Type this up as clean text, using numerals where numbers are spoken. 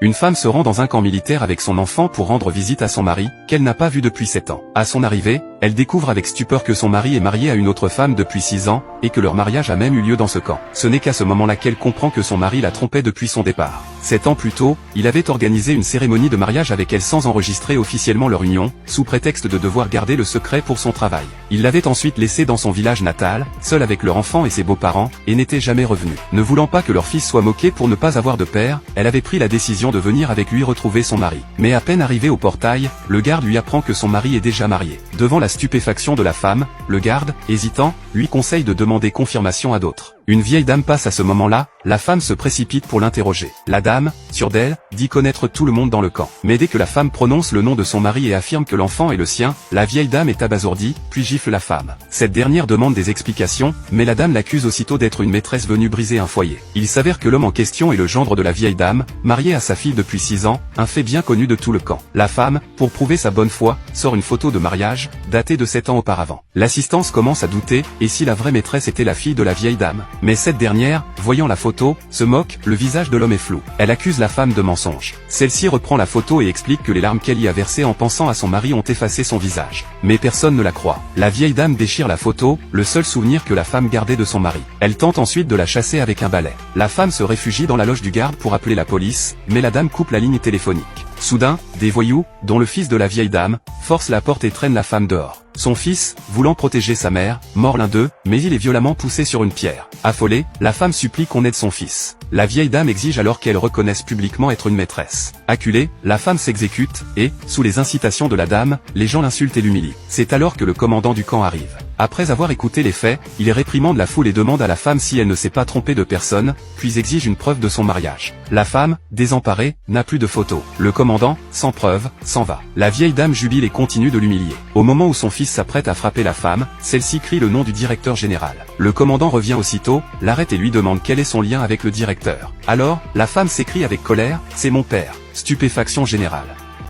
Une femme se rend dans un camp militaire avec son enfant pour rendre visite à son mari, qu'elle n'a pas vu depuis 7 ans. À son arrivée, elle découvre avec stupeur que son mari est marié à une autre femme depuis 6 ans, et que leur mariage a même eu lieu dans ce camp. Ce n'est qu'à ce moment-là qu'elle comprend que son mari la trompait depuis son départ. 7 ans plus tôt, il avait organisé une cérémonie de mariage avec elle sans enregistrer officiellement leur union, sous prétexte de devoir garder le secret pour son travail. Il l'avait ensuite laissée dans son village natal, seule avec leur enfant et ses beaux-parents, et n'était jamais revenue. Ne voulant pas que leur fils soit moqué pour ne pas avoir de père, elle avait pris la décision de venir avec lui retrouver son mari. Mais à peine arrivé au portail, le garde lui apprend que son mari est déjà marié. Devant la stupéfaction de la femme, le garde, hésitant, lui conseille de demander confirmation à d'autres. Une vieille dame passe à ce moment-là, la femme se précipite pour l'interroger. La dame, sûre d'elle, dit connaître tout le monde dans le camp. Mais dès que la femme prononce le nom de son mari et affirme que l'enfant est le sien, la vieille dame est abasourdie, puis gifle la femme. Cette dernière demande des explications, mais la dame l'accuse aussitôt d'être une maîtresse venue briser un foyer. Il s'avère que l'homme en question est le gendre de la vieille dame, marié à sa fille depuis 6 ans, un fait bien connu de tout le camp. La femme, pour prouver sa bonne foi, sort une photo de mariage, datée de 7 ans auparavant. L'assistance commence à douter, et si la vraie maîtresse était la fille de la vieille dame? Mais cette dernière, voyant la photo, se moque, le visage de l'homme est flou. Elle accuse la femme de mensonge. Celle-ci reprend la photo et explique que les larmes qu'elle y a versées en pensant à son mari ont effacé son visage. Mais personne ne la croit. La vieille dame déchire la photo, le seul souvenir que la femme gardait de son mari. Elle tente ensuite de la chasser avec un balai. La femme se réfugie dans la loge du garde pour appeler la police, mais la dame coupe la ligne téléphonique. Soudain, des voyous, dont le fils de la vieille dame, forcent la porte et traînent la femme dehors. Son fils, voulant protéger sa mère, mord l'un d'eux, mais il est violemment poussé sur une pierre. Affolée, la femme supplie qu'on aide son fils. La vieille dame exige alors qu'elle reconnaisse publiquement être une maîtresse. Acculée, la femme s'exécute, et, sous les incitations de la dame, les gens l'insultent et l'humilient. C'est alors que le commandant du camp arrive. Après avoir écouté les faits, il réprimande la foule et demande à la femme si elle ne s'est pas trompée de personne, puis exige une preuve de son mariage. La femme, désemparée, n'a plus de photos. Le commandant, sans preuve, s'en va. La vieille dame jubile et continue de l'humilier. Au moment où son fils s'apprête à frapper la femme, celle-ci crie le nom du directeur général. Le commandant revient aussitôt, l'arrête et lui demande quel est son lien avec le directeur. Alors, la femme s'écrie avec colère, « C'est mon père !» Stupéfaction générale.